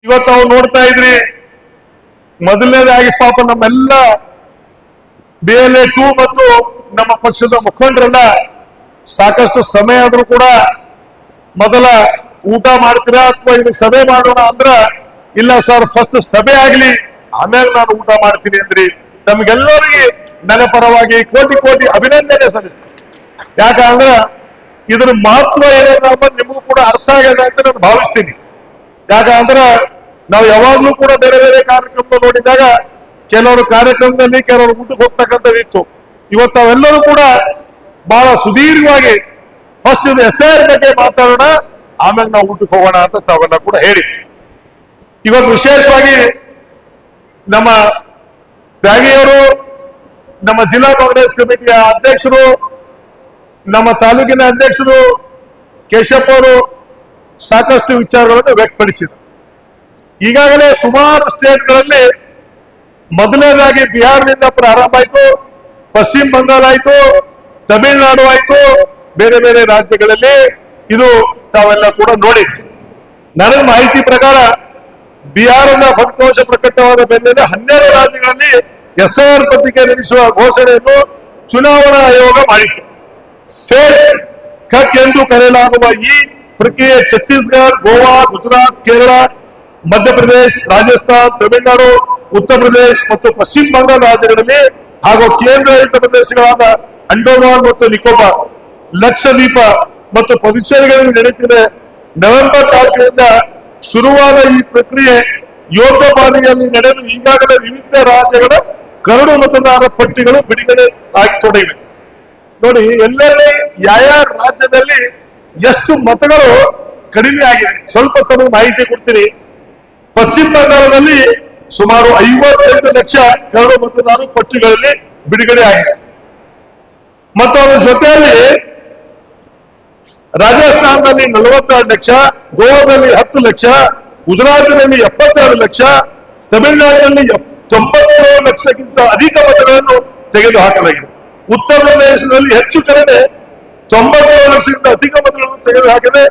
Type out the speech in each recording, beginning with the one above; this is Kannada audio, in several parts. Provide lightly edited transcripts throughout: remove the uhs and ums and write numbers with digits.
ಇವತ್ತು ನಾವು ನೋಡ್ತಾ ಇದ್ರಿ, ಮೊದಲನೇದಾಗಿ ಪಾಪ ನಮ್ಮೆಲ್ಲ BLA 2 ಮತ್ತು ನಮ್ಮ ಪಕ್ಷದ ಮುಖಂಡರೆಲ್ಲ ಸಾಕಷ್ಟು ಸಮಯ ಆದ್ರೂ ಕೂಡ ಮೊದಲ ಊಟ ಮಾಡ್ತೀರಾ ಅಥವಾ ಇದು ಸಭೆ ಮಾಡೋಣ ಅಂದ್ರ ಇಲ್ಲ ಸರ್ ಫಸ್ಟ್ ಸಭೆ ಆಗ್ಲಿ ಆಮೇಲೆ ನಾನು ಊಟ ಮಾಡ್ತೀನಿ ಅಂದ್ರಿ. ತಮ್ಗೆಲ್ಲರಿಗೆ ನನ್ನ ಪರವಾಗಿ ಕೋಟಿ ಕೋಟಿ ಅಭಿನಂದನೆ ಸಲ್ಲಿಸ್ತೀನಿ. ಯಾಕಂದ್ರ ಇದ್ರ ಮಹತ್ವ ಏನೇನು ಅನ್ನೋದು ನಿಮಗೂ ಕೂಡ ಅರ್ಥ ಆಗಿದೆ ಅಂತ ನಾನು ಭಾವಿಸ್ತೀನಿ. ಯಾಕಂದ್ರ ನಾವು ಯಾವಾಗ್ಲೂ ಕೂಡ ಬೇರೆ ಬೇರೆ ಕಾರ್ಯಕ್ರಮ ನೋಡಿದಾಗ ಕೆಲವರು ಕಾರ್ಯಕ್ರಮದಲ್ಲಿ ಕೆಲವರು ಊಟಕ್ಕೆ ಹೋಗ್ತಕ್ಕಂಥದ್ದಿತ್ತು. ಇವತ್ತು ನಾವೆಲ್ಲರೂ ಕೂಡ ಬಹಳ ಸುದೀರ್ಘವಾಗಿ ಫಸ್ಟ್ ಇದು SIR ಬಗ್ಗೆ ಮಾತಾಡೋಣ, ಆಮೇಲೆ ನಾವು ಊಟಕ್ಕೆ ಹೋಗೋಣ ಅಂತ ತಾವೆಲ್ಲ ಕೂಡ ಹೇಳಿ. ಇವತ್ತು ವಿಶೇಷವಾಗಿ ನಮ್ಮ ತ್ಯಾಗಿಯವರು, ನಮ್ಮ ಜಿಲ್ಲಾ ಕಾಂಗ್ರೆಸ್ ಕಮಿಟಿಯ ಅಧ್ಯಕ್ಷರು, ನಮ್ಮ ತಾಲೂಕಿನ ಅಧ್ಯಕ್ಷರು ಕೇಶಪ್ಪ ಅವರು ಸಾಕಷ್ಟು ವಿಚಾರಗಳನ್ನು ವ್ಯಕ್ತಪಡಿಸಿದರು. ಈಗಾಗಲೇ ಸುಮಾರು ಸ್ಟೇಟ್ಗಳಲ್ಲಿ ಮೊದಲನೇದಾಗಿ ಬಿಹಾರದಿಂದ ಪ್ರಾರಂಭ ಆಯ್ತು, ಪಶ್ಚಿಮ ಬಂಗಾಳ ಆಯ್ತು, ತಮಿಳುನಾಡು ಆಯ್ತು, ಬೇರೆ ಬೇರೆ ರಾಜ್ಯಗಳಲ್ಲಿ ಇದು ತಾವೆಲ್ಲ ಕೂಡ ನೋಡಿ. ನನಗೆ ಮಾಹಿತಿ ಪ್ರಕಾರ ಬಿಹಾರದ ಫಲಿತಾಂಶ ಪ್ರಕಟವಾದ ಬೆನ್ನಲ್ಲೇ 12 ರಾಜ್ಯಗಳಲ್ಲಿ SIR ಪತ್ರಿಕೆ ನಡೆಸುವ ಘೋಷಣೆಯನ್ನು ಚುನಾವಣಾ ಆಯೋಗ ಮಾಡಿತು. ಫೇಸ್ ಕಟ್ ಎಂದು ಕರೆಯಲಾಗುವ ಈ ಪ್ರಕ್ರಿಯೆ ಛತ್ತೀಸ್ಗಢ, ಗೋವಾ, ಗುಜರಾತ್, ಕೇರಳ, ಮಧ್ಯಪ್ರದೇಶ, ರಾಜಸ್ಥಾನ್, ತಮಿಳುನಾಡು, ಉತ್ತರ ಪ್ರದೇಶ ಮತ್ತು ಪಶ್ಚಿಮ ಬಂಗಾಳ ರಾಜ್ಯಗಳಲ್ಲಿ ಹಾಗೂ ಕೇಂದ್ರಾಡಳಿತ ಪ್ರದೇಶಗಳಾದ ಅಂಡಮಾನ್ ಮತ್ತು ನಿಕೋಬಾರ್, ಲಕ್ಷದ್ವೀಪ ಮತ್ತು ಪುದುಚೇರಿಗಳಲ್ಲಿ ನಡೆಯುತ್ತಿದೆ. ನವೆಂಬರ್ 4ರಿಂದ ಶುರುವಾದ ಈ ಪ್ರಕ್ರಿಯೆ ಯೋಗಪಾಲಿಯಲ್ಲಿ ನಡೆದು ಈಗಾಗಲೇ ವಿವಿಧ ರಾಜ್ಯಗಳ ಕರಡು ಮತದಾರರ ಪಟ್ಟಿಗಳು ಬಿಡುಗಡೆ ಆಗಿ ತೊಡಗಿವೆ. ನೋಡಿ, ಎಲ್ಲೆಲ್ಲಿ ಯಾವ ರಾಜ್ಯದಲ್ಲಿ ಎಷ್ಟು ಮತಗಳು ಕಡಿಮೆ ಆಗಿದೆ ಸ್ವಲ್ಪ ತಮಗೆ ಮಾಹಿತಿ ಕೊಡ್ತೀನಿ. ಪಶ್ಚಿಮ ಬಂಗಾಳದಲ್ಲಿ ಸುಮಾರು 58 ಲಕ್ಷ ಕರಡು ಮತದಾರರ ಪಟ್ಟಿಗಳಲ್ಲಿ ಬಿಡುಗಡೆ ಆಗಿದೆ. ಮತ್ತು ಅದರ ಜೊತೆಯಲ್ಲಿ ರಾಜಸ್ಥಾನದಲ್ಲಿ 42 ಲಕ್ಷ, ಗೋವಾದಲ್ಲಿ 10 ಲಕ್ಷ, ಗುಜರಾತಿನಲ್ಲಿ 72 ಲಕ್ಷ, ತಮಿಳುನಾಡಿನಲ್ಲಿ 97 ಲಕ್ಷಕ್ಕಿಂತ ಅಧಿಕ ಮತಗಳನ್ನು ತೆಗೆದುಹಾಕಲಾಗಿದೆ. ಉತ್ತರ ಪ್ರದೇಶದಲ್ಲಿ ಹೆಚ್ಚು ಕಡಿಮೆ 97 ಲಕ್ಷಕ್ಕಿಂತ ಅಧಿಕ ಮತಗಳನ್ನು ತೆಗೆದುಹಾಕಿದೆ.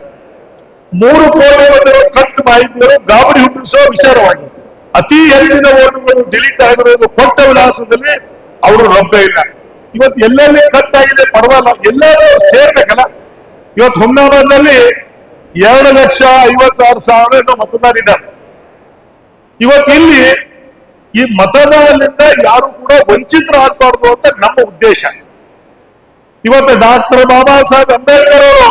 3 ಕೋಟಿ ಮತಗಳು ಕಟ್ ಮಾಹಿತಿಗಳು ಗಾಬರಿ ಹುಟ್ಟಿಸುವ ವಿಚಾರವಾಗಿದೆ. ಅತಿ ಹೆಚ್ಚಿನ ಓಟುಗಳು ಡಿಲೀಟ್ ಆಗಿರೋದು ಕೊಟ್ಟ ವಿಳಾಸದಲ್ಲಿ ಅವರು ಲಭ್ಯ ಇಲ್ಲ. ಇವತ್ತು ಎಲ್ಲೆಲ್ಲಿ ಕಟ್ ಆಗಿದೆ ಪರವಾಗಿಲ್ಲ, ಎಲ್ಲರೂ ಸೇರ್ಬೇಕಲ್ಲ. ಇವತ್ತು ಹುಮ್ನಾಬಾದ್ನಲ್ಲಿ 2,56,000 ಮತದಾರಿದ್ದಾರೆ. ಇವತ್ತು ಇಲ್ಲಿ ಈ ಮತದಾನದಿಂದ ಯಾರು ಕೂಡ ವಂಚಿತರಾಗಬಾರ್ದು ಅಂತ ನಮ್ಮ ಉದ್ದೇಶ. ಇವತ್ತು ಡಾಕ್ಟರ್ ಬಾಬಾ ಸಾಹೇಬ್ ಅಂಬೇಡ್ಕರ್ ಅವರು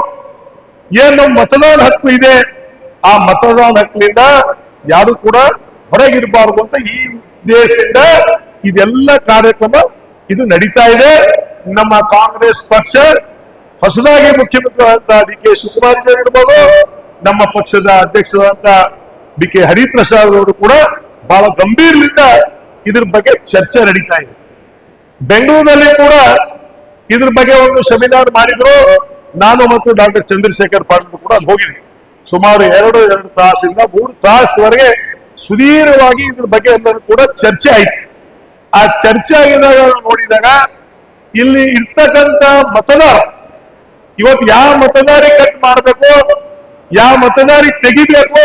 ಏನ್ ನಮ್ಮ ಮತದಾನ ಹಕ್ಕು ಇದೆ, ಆ ಮತದಾನ ಹಕ್ಕಿನಿಂದ ಯಾರು ಕೂಡ ಹೊರಗಿರಬಾರ್ದು ಅಂತ ಈ ಉದ್ದೇಶದಿಂದ ಇದೆಲ್ಲ ಕಾರ್ಯಕ್ರಮ ಇದು ನಡೀತಾ ಇದೆ. ನಮ್ಮ ಕಾಂಗ್ರೆಸ್ ಪಕ್ಷ ಹೊಸದಾಗಿ ಮುಖ್ಯಮಂತ್ರಿ DK ಶಿವಕುಮಾರ್ ಇರ್ಬೋದು, ನಮ್ಮ ಪಕ್ಷದ ಅಧ್ಯಕ್ಷರಾದಂತ BK ಹರಿಪ್ರಸಾದ್ ಅವರು ಕೂಡ ಬಹಳ ಗಂಭೀರದಿಂದ ಇದ್ರ ಬಗ್ಗೆ ಚರ್ಚೆ ನಡೀತಾ ಇದೆ. ಬೆಂಗಳೂರಿನಲ್ಲಿ ಕೂಡ ಇದ್ರ ಬಗ್ಗೆ ಒಂದು ಸೆಮಿನಾರ್ ಮಾಡಿದ್ರು. ನಾನು ಮತ್ತು ಡಾಕ್ಟರ್ ಚಂದ್ರಶೇಖರ್ ಪಾಟೀಲ್ ಕೂಡ ಅಲ್ಲಿ ಹೋಗಿದ್ವಿ. ಸುಮಾರು 2 ತಾಸಿಂದ 3 ತಾಸವರೆಗೆ ಸುದೀರ್ಘವಾಗಿ ಇದ್ರ ಬಗ್ಗೆ ಎಲ್ಲರೂ ಕೂಡ ಚರ್ಚೆ ಆಯ್ತು. ಆ ಚರ್ಚೆ ಆಗಿದಾಗ ನೋಡಿದಾಗ ಇಲ್ಲಿ ಇರ್ತಕ್ಕಂಥ ಮತದಾರ ಇವತ್ತು ಯಾವ ಮತದಾರಿ ಕಟ್ ಮಾಡಬೇಕು, ಯಾವ ಮತದಾರಿ ತೆಗಿಬೇಕು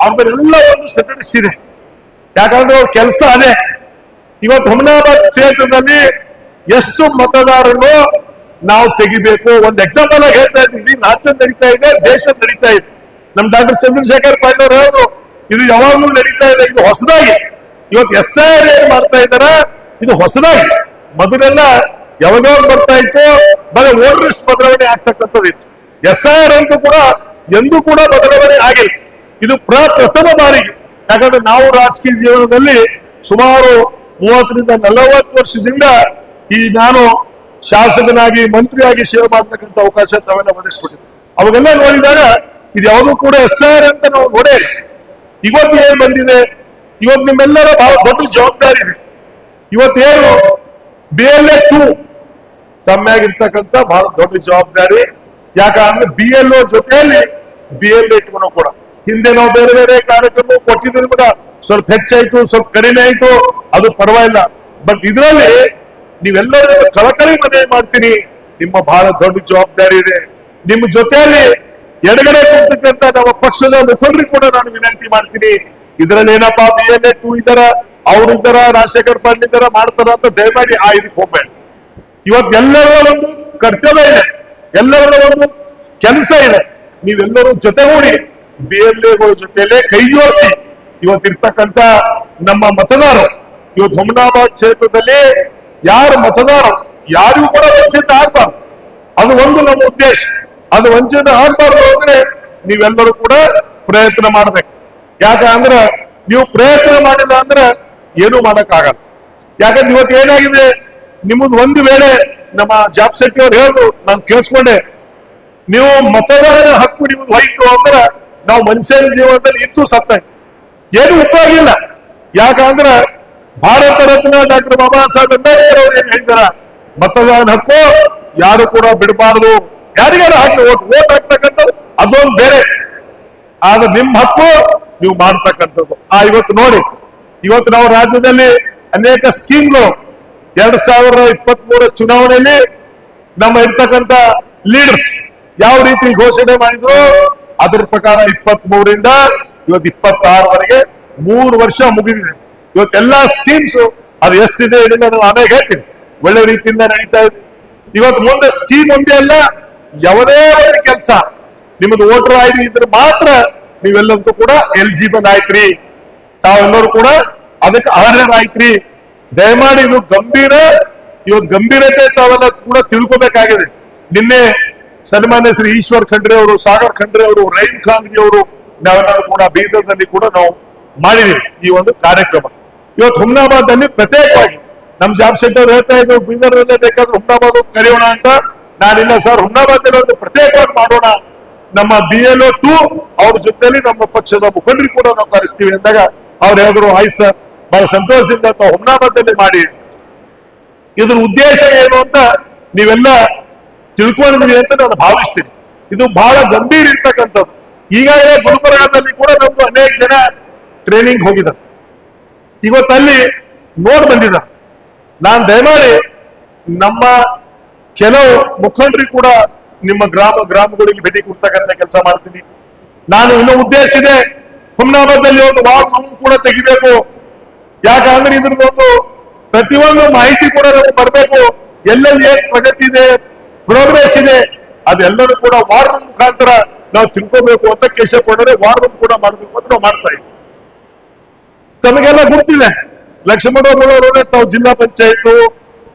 ಅವ್ರನ್ನೆಲ್ಲ ಒಂದು ಸ್ಟೆಟಿಸ್ಟಿಕ್ಸ್ ಇದೆ. ಯಾಕಂದ್ರೆ ಅವ್ರ ಕೆಲಸ ಅದೇ. ಇವತ್ತು ಹುಮ್ನಾಬಾದ್ ಕ್ಷೇತ್ರದಲ್ಲಿ ಎಷ್ಟು ಮತದಾರರು ನಾವು ತೆಗಿಬೇಕು, ಒಂದು ಎಕ್ಸಾಂಪಲ್ ಆಗಿ ಹೇಳ್ತಾ ಇದ್ದೀವಿ. ರಾಜ್ಯ ನಡೀತಾ ಇದೆ, ದೇಶ ನಡೀತಾ ಇದೆ. ನಮ್ ಡಾಕ್ಟರ್ ಚಂದ್ರಶೇಖರ್ ಪಾಟೀಲ್ ಅವರು ಹೇಳಿದ್ರು ಇದು ಯಾವಾಗ್ಲೂ ನಡೀತಾ ಇದೆ, ಇದು ಹೊಸದಾಗಿ. ಇವತ್ತು SIR ಏನ್ ಮಾಡ್ತಾ ಇದಾರ, ಇದು ಹೊಸದಾಗಿ. ಮೊದಲೆಲ್ಲ ಯಾವಾಗ ಬರ್ತಾ ಇತ್ತು, ಬರೀ ವೋಟರ್ ಲಿಸ್ಟ್ ಬದಲಾವಣೆ ಆಗ್ತಕ್ಕಂಥದ್ದು ಇತ್ತು. SIR ಅಂತೂ ಕೂಡ ಎಂದೂ ಕೂಡ ಬದಲಾವಣೆ ಆಗಿಲ್ಲ. ಇದು ಪ್ರಥಮ ಬಾರಿಗೆ. ಯಾಕಂದ್ರೆ ನಾವು ರಾಜಕೀಯ ಜೀವನದಲ್ಲಿ ಸುಮಾರು 30ರಿಂದ 40 ವರ್ಷದಿಂದ ಈ ನಾನು ಶಾಸಕನಾಗಿ ಮಂತ್ರಿಯಾಗಿ ಸೇವೆ ಮಾಡ್ತಕ್ಕಂಥ ಅವಕಾಶ ತಾವೆಲ್ಲ ಒದಗಿಸ್ಕೊಟ್ಟಿದ್ವಿ. ಅವಾಗೆಲ್ಲ ನೋಡಿದಾಗ ಇದು ಯಾವುದೂ ಕೂಡ SIR ಅಂತ ನಾವು ನೋಡೇ. ಇವತ್ತು ಏನ್ ಬಂದಿದೆ, ಇವತ್ತು ನಿಮ್ಮೆಲ್ಲರ ಬಹಳ ದೊಡ್ಡ ಜವಾಬ್ದಾರಿ ಇದೆ. ಇವತ್ತೇನು BLA 2 ತಮ್ಮಾಗಿರ್ತಕ್ಕಂಥ ಬಹಳ ದೊಡ್ಡ ಜವಾಬ್ದಾರಿ. ಯಾಕಂದ್ರೆ BLO ಜೊತೆಯಲ್ಲಿ BLA 2 ಕೂಡ ಹಿಂದೆ ನಾವು ಬೇರೆ ಬೇರೆ ಕಾರ್ಯಕ್ರಮ ಕೊಟ್ಟಿದ್ರು. ನಿಮಗ ಸ್ವಲ್ಪ ಹೆಚ್ಚಾಯ್ತು, ಸ್ವಲ್ಪ ಕಡಿಮೆ ಆಯ್ತು, ಅದು ಪರವಾಗಿಲ್ಲ. ಬಟ್ ಇದರಲ್ಲಿ ನೀವೆಲ್ಲರೂ ಕಳಕಳಿ ಮನವಿ ಮಾಡ್ತೀನಿ, ನಿಮ್ಮ ಬಹಳ ದೊಡ್ಡ ಜವಾಬ್ದಾರಿ ಇದೆ. ನಿಮ್ಮ ಜೊತೆಯಲ್ಲಿ ಎಡಗಡೆ ಕೂರ್ತಕ್ಕಂಥ ನಮ್ಮ ಪಕ್ಷದ ಮುಖಂಡರಿಗೆ ಕೂಡ ನಾನು ವಿನಂತಿ ಮಾಡ್ತೀನಿ, ಇದ್ರಲ್ಲಿ ಏನಪ್ಪಾ BLA 2 ಇದ್ದಾರ, ಅವ್ರಿದ್ದಾರ, ರಾಜಶೇಖರ್ ಪಾಟೀಲ್ ಇದ್ದಾರ, ಮಾಡ್ತಾರ ಅಂತ ದಯಮಾಡಿ ಆ ಇದಕ್ಕೆ ಹೋಗ್ಬೇಡ. ಇವತ್ತು ಎಲ್ಲರ ಒಂದು ಕರ್ತವ್ಯ ಇದೆ, ಎಲ್ಲರ ಒಂದು ಕೆಲಸ ಇದೆ. ನೀವೆಲ್ಲರೂ ಜೊತೆಗೂಡಿ BLAಗಳ ಜೊತೆಲೆ ಕೈ ಜೋಡಿಸಿ ಇವತ್ತಿರ್ತಕ್ಕಂಥ ನಮ್ಮ ಮತದಾರರು, ಇವತ್ತು ಹುಮನಾಬಾದ್ ಕ್ಷೇತ್ರದಲ್ಲಿ ಯಾರು ಮತದಾರರು ಯಾರಿಗೂ ಕೂಡ ವಂಚಿತ ಆಗ್ಬಾರ್ದು. ಅದು ಒಂದು ನಮ್ಮ ಉದ್ದೇಶ. ಅದು ವಂಚಿತ ಆಗ್ಬಾರ್ದು ಅಂದ್ರೆ ನೀವೆಲ್ಲರೂ ಕೂಡ ಪ್ರಯತ್ನ ಮಾಡ್ಬೇಕು. ಯಾಕಂದ್ರೆ ನೀವು ಪ್ರಯತ್ನ ಮಾಡಿಲ್ಲ ಅಂದ್ರೆ ಏನೂ ಮಾಡಕ್ಕಾಗಲ್ಲ. ಯಾಕಂದ್ರೆ ಇವತ್ತು ಏನಾಗಿದೆ, ನಿಮ್ಮದು ಒಂದು ವೇಳೆ ನಮ್ಮ ಜಾಬ್ ಶೆಟ್ಟಿ ಅವ್ರು ಹೇಳಿದ್ರು, ನಾನು ಕೇಳಿಸ್ಕೊಂಡೆ, ನೀವು ಮತದಾರರ ಹಕ್ಕು ನಿಮ್ಗೆ ಹೋಯ್ತು ಅಂದ್ರೆ ನಾವು ಮನುಷ್ಯನ ಜೀವನದಲ್ಲಿ ಇದ್ದು ಸತ್ತ ಏನು ಉಪಯೋಗ ಇಲ್ಲ. ಯಾಕಂದ್ರೆ ಭಾರತ ರತ್ನ ಡಾಕ್ಟರ್ ಬಾಬಾ ಸಾಹೇಬ್ ಅಂಬೇಡ್ಕರ್ ಅವ್ರು ಏನ್ ಹೇಳಿದಾರ, ಮತದಾನ ಹಕ್ಕು ಯಾರು ಕೂಡ ಬಿಡಬಾರ್ದು. ಯಾರಿಗಾರು ಹಾಕಿ ಓಟ್ ಹಾಕ್ತಕ್ಕಂಥದ್ದು ಅದೊಂದು ಬೇರೆ, ಆದ್ರೆ ನಿಮ್ ಹಕ್ಕು ನೀವು ಮಾಡ್ತಕ್ಕಂಥದ್ದು. ಇವತ್ತು ನೋಡಿ, ಇವತ್ತು ನಾವು ರಾಜ್ಯದಲ್ಲಿ ಅನೇಕ ಸ್ಕೀಮ್ಗಳು 2023 ಚುನಾವಣೆಯಲ್ಲಿ ನಮ್ಮ ಇರ್ತಕ್ಕಂಥ ಲೀಡರ್ಸ್ ಯಾವ ರೀತಿ ಘೋಷಣೆ ಮಾಡಿದ್ರು, ಅದರ ಪ್ರಕಾರ 23ರಿಂದ ಇವತ್ತು 26ವರೆಗೆ 3 ವರ್ಷ ಮುಗಿದಿದೆ. ಇವತ್ತೆಲ್ಲಾ ಸ್ಕೀಮ್ಸ್ ಅದು ಎಷ್ಟಿದೆ ಇದನ್ನ ನಾನು ಆಮೇಲೆ ಹೇಳ್ತೀನಿ, ಒಳ್ಳೆ ರೀತಿಯಿಂದ ನಡೀತಾ ಇದೆ. ಇವತ್ತು ಮುಂದೆ ಸ್ಕೀಮ್ ಒಂದೇ ಅಲ್ಲ, ಯಾವುದೇ ಒಂದು ಕೆಲಸ ನಿಮ್ಮದು ವೋಟರ್ ID ಇದ್ರೆ ಮಾತ್ರ ನೀವೆಲ್ಲಂತೂ ಕೂಡ ಎಲಿಜಿಬಲ್ ಆಯ್ತ್ರಿ, ತಾವೆಲ್ಲರೂ ಕೂಡ ಅದಕ್ಕೆ ಅರ್ಹರಾಯ್ತ್ರಿ. ದಯಮಾಡಿ ಇದು ಗಂಭೀರ, ಇವತ್ತು ಗಂಭೀರತೆ ತಾವೆಲ್ಲ ಕೂಡ ತಿಳ್ಕೊಬೇಕಾಗಿದೆ. ನಿನ್ನೆ ಸನ್ಮಾನ್ಯ ಶ್ರೀ ಈಶ್ವರ್ ಖಂಡ್ರೆ ಅವರು, ಸಾಗರ್ ಖಂಡ್ರೆ ಅವರು, ರಹೀಂ ಖಾನ್ಜಿ ಅವರು ನಾವೆಲ್ಲರೂ ಕೂಡ ಬೀದರ್ನಲ್ಲಿ ಕೂಡ ನಾವು ಮಾಡಿದೀವಿ ಈ ಒಂದು ಕಾರ್ಯಕ್ರಮ. ಇವತ್ತು ಹುಮ್ನಾಬಾದ್ನಲ್ಲಿ ಪ್ರತ್ಯೇಕವಾಗಿ ನಮ್ಮ ಜಾಬ್ ಸೆಂಟರ್ ಹೇಳ್ತಾ ಇದ್ರು, ಬೀದರ್ನಲ್ಲೇ ಬೇಕಾದ್ರೆ ಹುಮ್ನಾಬಾದ್ ಕರೆಯೋಣ ಅಂತ. ನಾನಿಲ್ಲ ಸರ್, ಹುಮ್ನಾಬಾದ್ನಲ್ಲಿ ಒಂದು ಪ್ರತ್ಯೇಕವಾಗಿ ಮಾಡೋಣ, ನಮ್ಮ BLO 2 ಅವ್ರ ಜೊತೆಲಿ ನಮ್ಮ ಪಕ್ಷದ ಮುಖಂಡರು ಕೂಡ ನಾವು ಕರೆಸ್ತೀವಿ ಅಂದಾಗ ಅವ್ರು ಹೇಳಿದ್ರು, ಆಯ್ತು ಸರ್, ಬಹಳ ಸಂತೋಷದಿಂದ ತಾವು ಹುಮ್ನಾಬಾದ್ನಲ್ಲಿ ಮಾಡಿ. ಇದ್ರ ಉದ್ದೇಶ ಏನು ಅಂತ ನೀವೆಲ್ಲ ತಿಳ್ಕೊಂಡಿದ್ದೀವಿ ಅಂತ ನಾನು ಭಾವಿಸ್ತೀನಿ. ಇದು ಬಹಳ ಗಂಭೀರ ಇರ್ತಕ್ಕಂಥದ್ದು. ಈಗಾಗಲೇ ಗುಲ್ಬರ್ಗಾದಲ್ಲಿ ಕೂಡ ನಮ್ದು ಅನೇಕ ಜನ ಟ್ರೈನಿಂಗ್ ಹೋಗಿದ್ದಾರೆ, ಇವತ್ತಲ್ಲಿ ನೋಡ್ ಬಂದಿದ್ದಾರೆ. ನಾನು ದಯಮಾಡಿ ನಮ್ಮ ಕೆಲವು ಮುಖಂಡರಿಗೆ ಕೂಡ ನಿಮ್ಮ ಗ್ರಾಮಗಳಿಗೆ ಭೇಟಿ ಕೊಡ್ತಕ್ಕಂಥ ಕೆಲಸ ಮಾಡ್ತೀನಿ. ನಾನು ಇನ್ನೂ ಉದ್ದೇಶ ಇದೆ, ಹುಮ್ನಾಬಾದ್ನಲ್ಲಿ ಒಂದು ವಾರ್ಡ್ ಕೂಡ ತೆಗಿಬೇಕು. ಯಾಕಂದ್ರೆ ಇದ್ರದ್ದೊಂದು ಪ್ರತಿಯೊಂದು ಮಾಹಿತಿ ಕೂಡ ನಮಗೆ ಬರಬೇಕು. ಎಲ್ಲೆಲ್ಲಿ ಏನ್ ಪ್ರಗತಿ ಇದೆ, ಪ್ರೋಗ್ರೆಸ್ ಇದೆ, ಅದೆಲ್ಲರೂ ಕೂಡ ವಾರ್ಡ್ ಮುಖಾಂತರ ನಾವು ತಿಳ್ಕೋಬೇಕು ಅಂತ ಕೇಶಕೊಂಡ್ರೆ ವಾರ್ಡ್ ಕೂಡ ಮಾಡಬೇಕು ಅಂತ ನಾವು ಮಾಡ್ತಾ ಇದ್ದೀವಿ. ತಮಗೆಲ್ಲ ಗೊತ್ತಿದೆ, ಲಕ್ಷ್ಮಣರವರೇ ತಾವು ಜಿಲ್ಲಾ ಪಂಚಾಯತ್,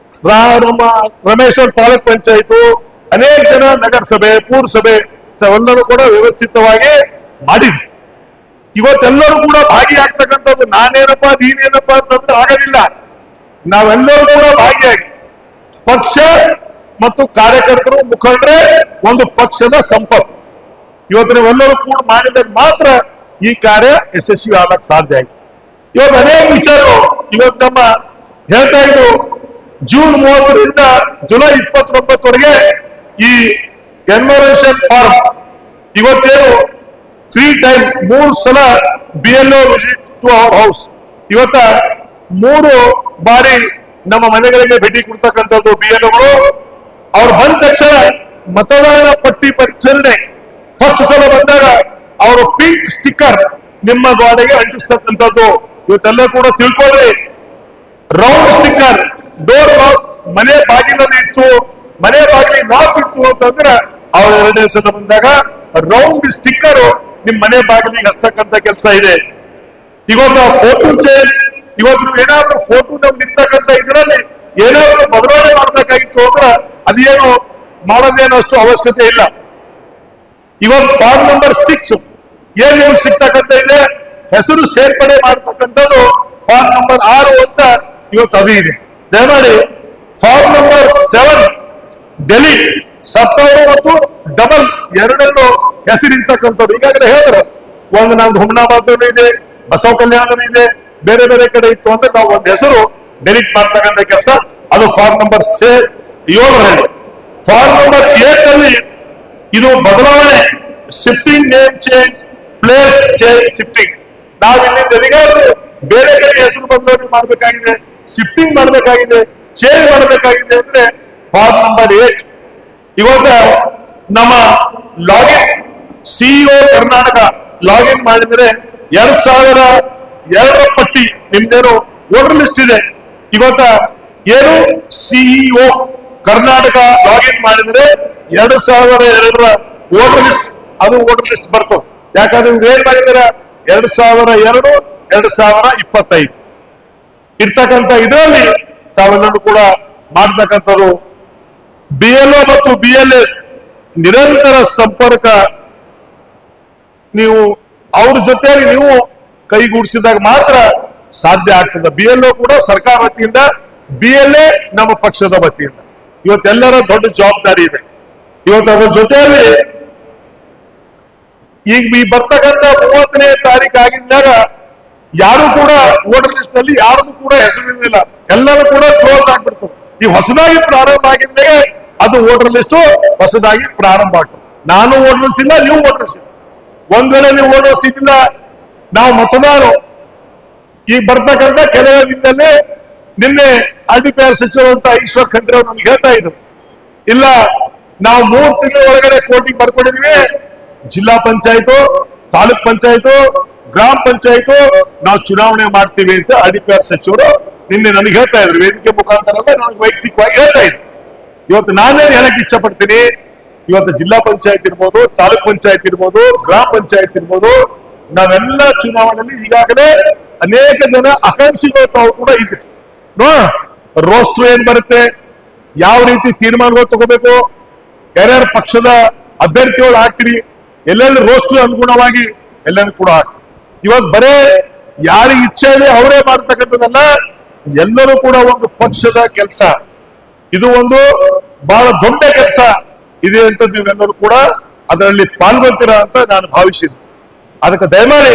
ನಮ್ಮ ರಮೇಶ್ವರ್ ತಾಲೂಕ್ ಪಂಚಾಯತ್, ಅನೇಕ ಜನ ನಗರಸಭೆ, ಪೂರಸಭೆ ತಾವೆಲ್ಲರೂ ಕೂಡ ವ್ಯವಸ್ಥಿತವಾಗಿ ಮಾಡಿದ್ವಿ. ಇವತ್ತೆಲ್ಲರೂ ಕೂಡ ಭಾಗಿಯಾಗ್ತಕ್ಕಂಥದ್ದು ನಾನೇನಪ್ಪ ನೀನೇನಪ್ಪ ಅಂತಂದ್ರೆ ಆಗೋದಿಲ್ಲ. ನಾವೆಲ್ಲರೂ ಕೂಡ ಭಾಗಿಯಾಗಿ ಪಕ್ಷ ಮತ್ತು ಕಾರ್ಯಕರ್ತರು, ಮುಖಂಡರೇ ಒಂದು ಪಕ್ಷದ ಸಂಪತ್ತು. ಇವತ್ತು ನಾವೆಲ್ಲರೂ ಕೂಡ ಮಾಡಿದಾಗ ಮಾತ್ರ ಈ ಕಾರ್ಯ ಯಶಸ್ವಿ ಆಗಕ್ಕೆ ಸಾಧ್ಯ ಆಗಿದೆ. ಇವತ್ತು ಅನೇಕ ವಿಚಾರಗಳು ಇವತ್ತು ನಮ್ಮ ಹೇಳ್ತಾ ಇದ್ದು, ಜೂನ್ 30ರಿಂದ ಜುಲೈ 29ವರೆಗೆ ಈ ಎನ್ವರೇಷನ್ ಫಾರ್ಮ್ ಇವತ್ತೇನು 3 ಟೈಮ್ 3 ಸಲ BLO visit to our house. ಇವತ್ತ 3 ಬಾರಿ ನಮ್ಮ ಮನೆಗಳಿಗೆ ಭೇಟಿ ಕೊಡ್ತಕ್ಕಂಥದ್ದು BLOಗಳು. ಅವ್ರು ಬಂದ ತಕ್ಷಣ ಮತದಾನ ಪಟ್ಟಿ ಪರಿಶೀಲನೆ ಫಸ್ಟ್ ಸಲ ಬಂದಾಗ ಅವರು ಪಿಂಕ್ ಸ್ಟಿಕ್ಕರ್ ನಿಮ್ಮ ಗೋಡೆಗೆ ಅಂಟಿಸ್ತಕ್ಕಂಥದ್ದು. ಇವತ್ತೆಲ್ಲ ಕೂಡ ತಿಳ್ಕೊಳ್ಳಿ. ರೌಂಡ್ ಸ್ಟಿಕ್ಕರ್ ಡೋರ್ ಲಾಕ್ ಮನೆ ಬಾಗಿಲಲ್ಲಿ ಇತ್ತು, ಮನೆ ಬಾಗಿಲಿಗೆ ಲಾಕ್ ಇತ್ತು ಅಂತಂದ್ರೆ ಅವ್ರ 2ನೇ ಸಲ ಬಂದಾಗ ರೌಂಡ್ ಸ್ಟಿಕ್ಕರ್ ನಿಮ್ ಮನೆ ಬಾಗಿಲಿಗೆ ಹಸ್ತಕ್ಕಂಥ ಕೆಲಸ ಇದೆ. ಇವತ್ತು ಫೋಟೋ ಚೇಂಜ್, ಇವತ್ತು ಏನಾದ್ರೂ ಫೋಟೋ ನಮ್ಗೆ ಇರ್ತಕ್ಕಂಥ ಇದರಲ್ಲಿ ಏನಾದ್ರೂ ಬದಲಾವಣೆ ಮಾಡ್ಬೇಕಾಗಿತ್ತು ಅಂದ್ರೆ ಅದೇನು ಮಾಡೋದೇನು ಅಷ್ಟು ಅವಶ್ಯಕತೆ ಇಲ್ಲ. ಇವತ್ತು ಫಾರ್ಮ್ ನಂಬರ್ 6 ಏನ್ ನಿಮ್ಗೆ ಸಿಗ್ತಕ್ಕಂಥ ಇದೆ, ಹೆಸರು ಸೇರ್ಪಡೆ ಮಾಡ್ತಕ್ಕಂಥದ್ದು ಫಾರ್ಮ್ ನಂಬರ್ 6 ಅಂತ ಇವತ್ತು ಅದು ಇದೆ. ದಯಮಾಡಿ ಫಾರ್ಮ್ ನಂಬರ್ 7 ಡೆಲಿಟ್ ಸಪ್ತಾಹ ಮತ್ತು ಡಬಲ್ ಎರಡನ್ನು ಹೆಸರಿರ್ತಕ್ಕಂಥದ್ದು. ಈಗಾಗಲೇ ಹೇಳಿದ್ರು, ಒಂದು ನಮ್ದು ಹುಮ್ನಾಬಾದ್ ಇದೆ, ಬಸವ ಕಲ್ಯಾಣ ಇದೆ, ಬೇರೆ ಬೇರೆ ಕಡೆ ಇತ್ತು ಅಂದ್ರೆ ನಾವು ಒಂದು ಹೆಸರು ಡೆಲಿಟ್ ಮಾಡ್ತಕ್ಕಂಥ ಕೆಲಸ ಅದು ಫಾರ್ಮ್ ನಂಬರ್ 7ರಲ್ಲಿ. ಫಾರ್ಮ್ ನಂಬರ್ 8 ಇದು ಬದಲಾವಣೆ, shifting, name change, place change, shifting. ನಾವು ಇಲ್ಲಿ ಬೇರೆ ಕಡೆ ಹೆಸರು ಬದಲಾವಣೆ ಮಾಡಬೇಕಾಗಿದೆ, ಶಿಫ್ಟಿಂಗ್ ಮಾಡಬೇಕಾಗಿದೆ, ಚೇಂಜ್ ಮಾಡಬೇಕಾಗಿದೆ ಅಂದ್ರೆ ಫಾರ್ಮ್ ನಂಬರ್ 8. ಇವತ್ತು ನಮ್ಮ ಲಾಗಿನ್ CEO ಕರ್ನಾಟಕ ಲಾಗಿನ್ ಮಾಡಿದ್ರೆ 2002 ಪಟ್ಟಿ ನಿಮ್ದೇನು ವೋಟರ್ ಲಿಸ್ಟ್ ಇದೆ. ಇವತ್ತ ಏನು ಸಿಇಒ ಕರ್ನಾಟಕ ಲಾಗಿನ್ ಮಾಡಿದ್ರೆ 2002 ವೋಟರ್ ಲಿಸ್ಟ್, ಅದು ವೋಟರ್ ಲಿಸ್ಟ್ ಬರ್ತದೆ. ಯಾಕಂದ್ರೆ ಇವ್ರು ಏನ್ ಮಾಡಿದಾರೆ 2002 2025 ಇರ್ತಕ್ಕಂಥ ಇದರಲ್ಲಿ ತಾವೆಲ್ಲರೂ ಕೂಡ ಮಾಡ್ತಕ್ಕಂಥದ್ದು. BLO ಮತ್ತು BLS ನಿರಂತರ ಸಂಪರ್ಕ, ನೀವು ಅವ್ರ ಜೊತೆಯಲ್ಲಿ ನೀವು ಕೈಗೂಡಿಸಿದಾಗ ಮಾತ್ರ ಸಾಧ್ಯ ಆಗ್ತದೆ. BLO ಕೂಡ ಸರ್ಕಾರ ವತಿಯಿಂದ, BLA ನಮ್ಮ ಪಕ್ಷದ ವತಿಯಿಂದ ಇವತ್ತೆಲ್ಲರ ದೊಡ್ಡ ಜವಾಬ್ದಾರಿ ಇದೆ. ಇವತ್ತು ಅದ್ರ ಜೊತೆಯಲ್ಲಿ ಈಗ ಈ ಬರ್ತಕ್ಕಂಥ 30ನೇ ತಾರೀಕು ಆಗಿದ್ದಾಗ ಯಾರು ಕೂಡ ವೋಟರ್ ಲಿಸ್ಟ್ ನಲ್ಲಿ ಯಾರದು ಕೂಡ ಹೆಸರಿಲ್ಲ, ಎಲ್ಲರೂ ಕೂಡ ಕ್ಲೋಸ್ ಆಗ್ಬಿಡ್ತದೆ. ಈ ಹೊಸದಾಗಿ ಪ್ರಾರಂಭ ಆಗಿದ್ದಾಗ ಅದು ವೋಟರ್ ಲಿಸ್ಟ್ ಹೊಸದಾಗಿ ಪ್ರಾರಂಭ ಆಗ್ತದೆ. ನಾನು ವೋಟರ್ಸ್ ಇಲ್ಲ, ನೀವು ವೋಟರ್ಸ್ ಇಲ್ಲ. ಒಂದ್ ವೇಳೆ ನೀವು ವೋಟರ್ಸ್ ಇಲ್ಲ, ನಾವು ಮತದಾರರು ಈ ಬರ್ತಕ್ಕಂಥ ಕೆಲವೇ ದಿನದಲ್ಲಿ ನಿನ್ನೆ RDPR ಸಚಿವರು ಅಂತ ಈಶ್ವರ್ ಖಂಡ್ರೆ ಅವರು ನಮ್ಗೆ ಹೇಳ್ತಾ ಇದ್ರು, ಇಲ್ಲ ನಾವು 3 ತಿಂಗಳ ಒಳಗಡೆ ಕೋರ್ಟಿಗೆ ಬರ್ಕೊಂಡಿದ್ವಿ, ಜಿಲ್ಲಾ ಪಂಚಾಯತ್, ತಾಲೂಕ್ ಪಂಚಾಯತ್, ಗ್ರಾಮ ಪಂಚಾಯತ್ ನಾವು ಚುನಾವಣೆ ಮಾಡ್ತೀವಿ ಅಂತ RDPR ಸಚಿವರು ನಿನ್ನೆ ನನಗೆ ಹೇಳ್ತಾ ಇದ್ರು. ವೇದಿಕೆ ಮುಖಾಂತರ ನನಗೆ ವೈಯಕ್ತಿಕವಾಗಿ ಹೇಳ್ತಾ ಇದ್ರು. ಇವತ್ತು ನಾನೇನು ಹೇಳಕ್ ಇಚ್ಛೆ ಪಡ್ತೀನಿ, ಇವತ್ತು ಜಿಲ್ಲಾ ಪಂಚಾಯತ್ ಇರ್ಬೋದು, ತಾಲೂಕ್ ಪಂಚಾಯತ್ ಇರ್ಬೋದು, ಗ್ರಾಮ ಪಂಚಾಯತ್ ಇರ್ಬೋದು, ನಾವೆಲ್ಲ ಚುನಾವಣೆಯಲ್ಲಿ ಈಗಾಗಲೇ ಅನೇಕ ಜನ ಆಕಾಂಕ್ಷಿಗಳು ತಾವು ಕೂಡ ಇದೆ. ರೋಸ್ಟರ್ ಏನ್ ಬರುತ್ತೆ, ಯಾವ ರೀತಿ ತೀರ್ಮಾನಗಳು ತಗೋಬೇಕು, ಯಾರ್ಯಾರ ಪಕ್ಷದ ಅಭ್ಯರ್ಥಿಗಳು ಹಾಕ್ತೀರಿ, ಎಲ್ಲೆಲ್ಲಿ ರೋಸ್ಟರ್ ಅನುಗುಣವಾಗಿ ಎಲ್ಲರೂ ಕೂಡ ಹಾಕ್ತೀರಿ. ಇವತ್ತು ಬರೇ ಯಾರಿಗೆ ಇಚ್ಛೆ ಇದೆ ಅವರೇ ಮಾಡ್ತಕ್ಕಂಥದ್ದಲ್ಲ, ಎಲ್ಲರೂ ಕೂಡ ಒಂದು ಪಕ್ಷದ ಕೆಲಸ, ಇದು ಒಂದು ಬಹಳ ದೊಡ್ಡ ಕೆಲಸ ಇದೆ ಅಂತ ನೀವೆಲ್ಲರೂ ಕೂಡ ಅದರಲ್ಲಿ ಪಾಲ್ಗೊಳ್ತೀರಾ ಅಂತ ನಾನು ಭಾವಿಸಿದ್ದೆ. ಅದಕ್ಕೆ ದಯಮಾಡಿ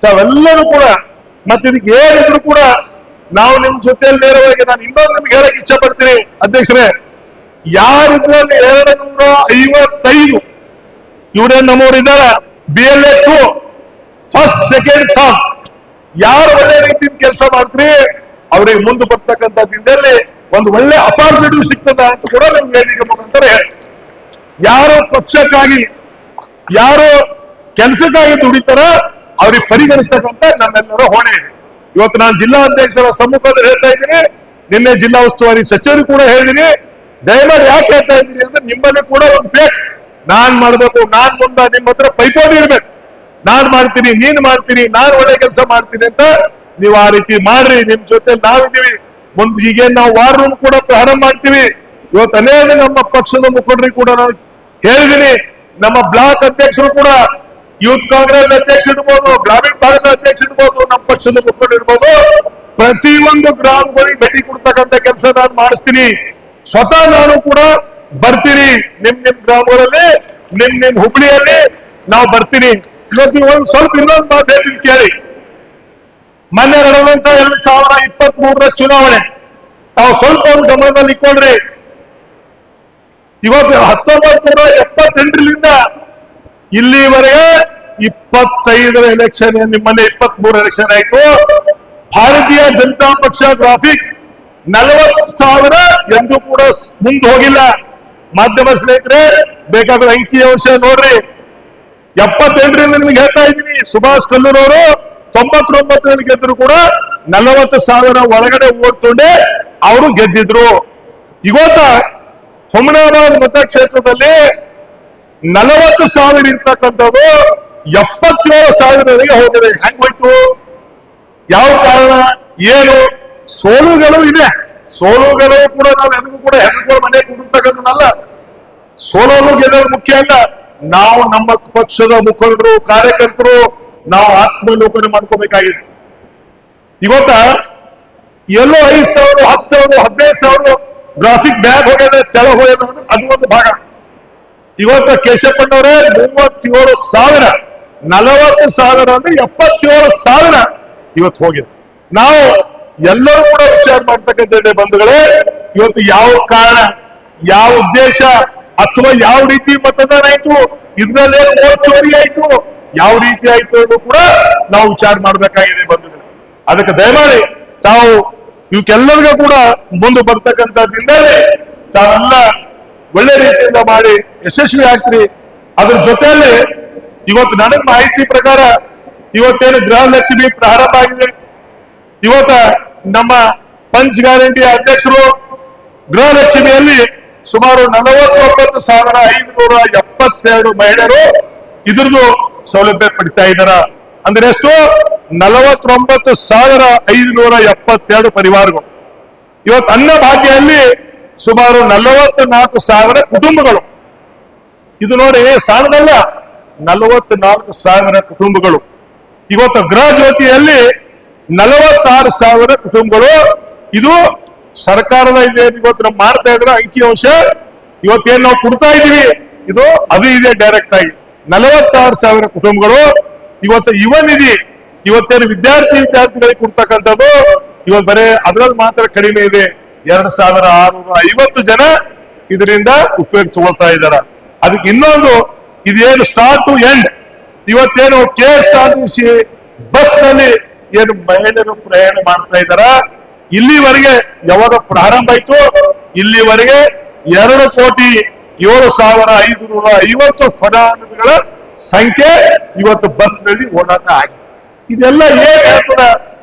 ತಾವೆಲ್ಲರೂ ಕೂಡ, ಮತ್ತೆ ಇದಕ್ಕೆ ಏನಿದ್ರು ಕೂಡ ನಾವು ನಿಮ್ ಜೊತೆಯಲ್ಲಿ ನೇರವಾಗಿ, ನಾನು ಇನ್ನೊಂದು ನಿಮ್ಗೆ ಹೇಳಕ್ ಇಚ್ಛೆ ಪಡ್ತೀನಿ ಅಧ್ಯಕ್ಷರೇ, ಯಾರಿದ್ರಲ್ಲಿ 255 ಇವರೇ ನಮ್ಮವರಿದ್ದಾರೆ, BLA 2 ಫಸ್ಟ್ ಸೆಕೆಂಡ್ ಟರ್ಮ್ ಯಾರು ಒಳ್ಳೆ ರೀತಿಯಿಂದ ಕೆಲಸ ಮಾಡ್ತೀರಿ ಅವ್ರಿಗೆ ಮುಂದೆ ಬರ್ತಕ್ಕಂಥ ದಿನದಲ್ಲಿ ಒಂದು ಒಳ್ಳೆ ಅಪಾರ್ಚುನಿಟಿ ಸಿಗ್ತದ ಅಂತ ಕೂಡ ನಿಮ್ ವೇದಿಕೆ ಮುಖಾಂತರ ಹೇಳಿ. ಯಾರು ಪಕ್ಷಕ್ಕಾಗಿ, ಯಾರು ಕೆಲಸಕ್ಕಾಗಿ ದುಡಿತಾರ ಅವ್ರಿಗೆ ಪರಿಗಣಿಸ್ತಕ್ಕಂಥ ನಮ್ಮೆಲ್ಲರ ಹೊಣೆ ಇದೆ. ಇವತ್ತು ನಾನು ಜಿಲ್ಲಾ ಅಧ್ಯಕ್ಷರ ಸಮ್ಮುಖದಲ್ಲಿ ಹೇಳ್ತಾ ಇದ್ದೀನಿ, ನಿನ್ನೆ ಜಿಲ್ಲಾ ಉಸ್ತುವಾರಿ ಸಚಿವರು ಕೂಡ ಹೇಳಿದೀನಿ. ದಯಮಾಡಿ ಯಾಕೆ ಹೇಳ್ತಾ ಇದ್ದೀನಿ ಅಂದ್ರೆ ನಿಮ್ಮಲ್ಲಿ ಕೂಡ ಒಂದು ಬೇಕು, ನಾನ್ ಮಾಡ್ಬೇಕು, ನಾನ್ ಮುಂದೆ ನಿಮ್ಮ ಹತ್ರ ಪೈಪೋಟಿ ಇರ್ಬೇಕು, ನಾನ್ ಮಾಡ್ತೀನಿ, ನೀನ್ ಮಾಡ್ತೀನಿ, ನಾನ್ ಒಳ್ಳೆ ಕೆಲಸ ಮಾಡ್ತೀನಿ ಅಂತ ನೀವು ಆ ರೀತಿ ಮಾಡ್ರಿ. ನಿಮ್ ಜೊತೆ ನಾವಿದ್ದೀವಿ. ಮುಂದೆ ಈಗೇನ್ ನಾವು ವಾರ್ ರೂಮ್ ಕೂಡ ಪ್ರಾರಂಭ ಮಾಡ್ತೀವಿ. ಇವತ್ತು ಅನೇಕ ನಮ್ಮ ಪಕ್ಷದ ಮುಖಂಡರಿಗೆ ಕೂಡ ನಾನು ಹೇಳಿದ್ದೀನಿ, ನಮ್ಮ ಬ್ಲಾಕ್ ಅಧ್ಯಕ್ಷರು ಕೂಡ, ಯೂತ್ ಕಾಂಗ್ರೆಸ್ ಅಧ್ಯಕ್ಷ ಇರ್ಬೋದು, ಗ್ರಾಮೀಣ ಭಾಗದ ಅಧ್ಯಕ್ಷ ಇರ್ಬೋದು, ನಮ್ಮ ಪಕ್ಷದ ಮುಖಂಡರು ಇರ್ಬೋದು, ಪ್ರತಿಯೊಂದು ಗ್ರಾಮಗಳಿಗೆ ಭೇಟಿ ಕೊಡ್ತಕ್ಕಂಥ ಕೆಲಸ ನಾನು ಮಾಡಿಸ್ತೀನಿ. ಸ್ವತಃ ನಾನು ಕೂಡ ಬರ್ತೀನಿ ನಿಮ್ ಗ್ರಾಮಗಳಲ್ಲಿ, ನಿಮ್ ಹುಬ್ಳಿಯಲ್ಲಿ ನಾವು ಬರ್ತೀನಿ. ಇವತ್ತು ಒಂದು ಸ್ವಲ್ಪ ಇನ್ನೊಂದು ಮಾತು ಹೇಳ್ತೀನಿ ಕೇಳಿ. ಮೊನ್ನೆ ನಡೆದಂತ 2023 ಚುನಾವಣೆ ತಾವು ಸ್ವಲ್ಪ ಒಂದು ಗಮನದಲ್ಲಿ ಇಟ್ಕೊಂಡ್ರಿ. ಇವತ್ತು 1978ರಿಂದ ಇಲ್ಲಿವರೆಗೆ 25 ಎಲೆಕ್ಷನ್, ನಿಮ್ಮಲ್ಲಿ 23 ಎಲೆಕ್ಷನ್ ಆಯ್ತು. ಭಾರತೀಯ ಜನತಾ ಪಕ್ಷ ಗ್ರಾಫಿಕ್ 40,000 ಎಂದೂ ಕೂಡ ಮುಂದೆ ಹೋಗಿಲ್ಲ. ಮಾಧ್ಯಮ ಸ್ನೇಹಿತರೆ ಬೇಕಾದ್ರೆ ಅಂಕಿಅಂಶ ನೋಡ್ರಿ. 78ರಿಂದ ನಿಮ್ಗೆ ಹೇಳ್ತಾ ಇದ್ದೀನಿ, ಸುಭಾಷ್ ಕಲ್ಲೂರ್ ಅವರು 99ರಲ್ಲಿ ಗೆದ್ರು ಕೂಡ 40,000 ಒಳಗಡೆ ಓಡ್ಕೊಂಡೆ ಅವರು ಗೆದ್ದಿದ್ರು. ಇವತ್ತ ಹುಮನಾಬಾದ್ ಮತಕ್ಷೇತ್ರದಲ್ಲಿ 40,000 ಇರ್ತಕ್ಕಂಥದ್ದು 77,000 ಹೋಗಿದೆ. ಹೆಂಗ್ ಹೋಯ್ತು? ಯಾವ ಕಾರಣ ಏನು? ಸೋಲುಗಳು ಇದೆ. ಸೋಲುಗಳು ಕೂಡ ನಾವು ಎದಕ್ಕೂ ಕೂಡ ಹೆದರ್ಕೊಂಡು ಮನೆ ಕುಡಿರ್ತಕ್ಕಂಥದ್ದಲ್ಲ. ಸೋಲೋದು ಗೆಲ್ಲೋದು ಮುಖ್ಯ ಅಲ್ಲ. ನಾವು ನಮ್ಮ ಪಕ್ಷದ ಮುಖಂಡರು, ಕಾರ್ಯಕರ್ತರು ನಾವು ಆತ್ಮಾವಲೋಕನ ಮಾಡ್ಕೋಬೇಕಾಗಿದೆ. ಇವತ್ತ ಎಲ್ಲೋ 5,000, 10,000, 15,000 ಗ್ರಾಫಿಕ್ ಬ್ಯಾಗ್ ಹೋಗ್ಯದ, ತೆಳ ಹೋಗ್ಯದ, ಅದು ಒಂದು ಭಾಗ. ಇವತ್ತ ಕೇಶಪ್ಪನವರೇ 37,000, 40,000 ಅಂದ್ರೆ 77,000 ಇವತ್ತು ಹೋಗಿದೆ. ನಾವು ಎಲ್ಲರೂ ಕೂಡ ವಿಚಾರ ಮಾಡ್ತಕ್ಕಂಥ ಬಂಧುಗಳೇ, ಇವತ್ತು ಯಾವ ಕಾರಣ, ಯಾವ ಉದ್ದೇಶ ಅಥವಾ ಯಾವ ರೀತಿ ಮತದಾನ ಆಯ್ತು, ಇದ್ರಲ್ಲೇ ಚೋರಿ ಆಯ್ತು, ಯಾವ ರೀತಿ ಆಯ್ತು ಅನ್ನೋದು ಕೂಡ ನಾವು ವಿಚಾರ ಮಾಡ್ಬೇಕಾಗಿದೆ ಬಂಧುಗಳೇ. ಅದಕ್ಕೆ ದಯಮಾಡಿ ತಾವು ಇವಕ್ಕೆಲ್ಲರಿಗೂ ಕೂಡ ಮುಂದೆ ಬರ್ತಕ್ಕಂಥದ್ರಿಂದ ತಾವೆಲ್ಲ ಒಳ್ಳೆ ರೀತಿಯಿಂದ ಮಾಡಿ ಯಶಸ್ವಿ ಆಗ್ತೀರಿ. ಅದ್ರ ಜೊತೆಯಲ್ಲಿ ಇವತ್ತು ನನಗೆ ಮಾಹಿತಿ ಪ್ರಕಾರ ಇವತ್ತೇನು ಗೃಹಲಕ್ಷ್ಮಿ ಪ್ರಾರಂಭ ಆಗಿದೆ. ಇವತ್ತ ನಮ್ಮ ಪಂಚ್ ಗ್ಯಾರಂಟಿ ಅಧ್ಯಕ್ಷರು ಗೃಹಲಕ್ಷ್ಮಿಯಲ್ಲಿ ಸುಮಾರು 49,572 ಮಹಿಳೆಯರು ಇದ್ರದ್ದು ಸೌಲಭ್ಯ ಪಡಿತಾ ಇದ್ದಾರ. ಅಂದ್ರೆ ಎಷ್ಟು? 49,572 ಪರಿವಾರಗಳು. ಇವತ್ತು ಅನ್ನಭಾಗ್ಯಲ್ಲಿ ಸುಮಾರು 44,000 ಕುಟುಂಬಗಳು. ಇದು ನೋಡಿ ಸಾಲದಲ್ಲ, 44,000 ಕುಟುಂಬಗಳು. ಇವತ್ತು ಗೃಹ ಜ್ಯೋತಿಯಲ್ಲಿ 46,000 ಕುಟುಂಬಗಳು. ಇದು ಸರ್ಕಾರದ ಇದೆ. ಇವತ್ತು ನಾವು ಮಾಡ್ತಾ ಇದ್ರೆ ಅಂಕಿಅಂಶ ಇವತ್ತೇನು ನಾವು ಕೊಡ್ತಾ ಇದೀವಿ ಇದು ಅದು ಇದೆ ಡೈರೆಕ್ಟ್ ಆಗಿ 46,000 ಕುಟುಂಬಗಳು. ಇವತ್ತು ಯುವ ನಿಧಿ ಇವತ್ತೇನು ವಿದ್ಯಾರ್ಥಿಗಳಿಗೆ ಕೊಡ್ತಕ್ಕಂಥದ್ದು ಇವತ್ತು ಬರೇ ಅದ್ರಲ್ಲಿ ಮಾತ್ರ ಕಡಿಮೆ ಇದೆ. 2,650 ಜನ ಇದರಿಂದ ಉಪಯೋಗ ತಗೊಳ್ತಾ ಇದ್ದಾರೆ. ಅದಕ್ಕೆ ಇನ್ನೊಂದು ಇದೇನು ಸ್ಟಾರ್ಟ್ ಟು ಎಂಡ್ ಇವತ್ತೇನು KSRTC ಬಸ್ ನಲ್ಲಿ ಏನು ಮಹಿಳೆಯರು ಪ್ರಯಾಣ ಮಾಡ್ತಾ ಇದ್ದಾರ, ಇಲ್ಲಿವರೆಗೆ ಯಾವಾಗ ಪ್ರಾರಂಭ ಆಯ್ತು ಇಲ್ಲಿವರೆಗೆ 2,07,550 ಫಲಾನುಭವಿಗಳ ಸಂಖ್ಯೆ ಇವತ್ತು ಬಸ್ ನಲ್ಲಿ ಓಡಾಟ ಆಗಿದೆ. ಇದೆಲ್ಲ ಏನ್ ಹೇಳ್ತದ?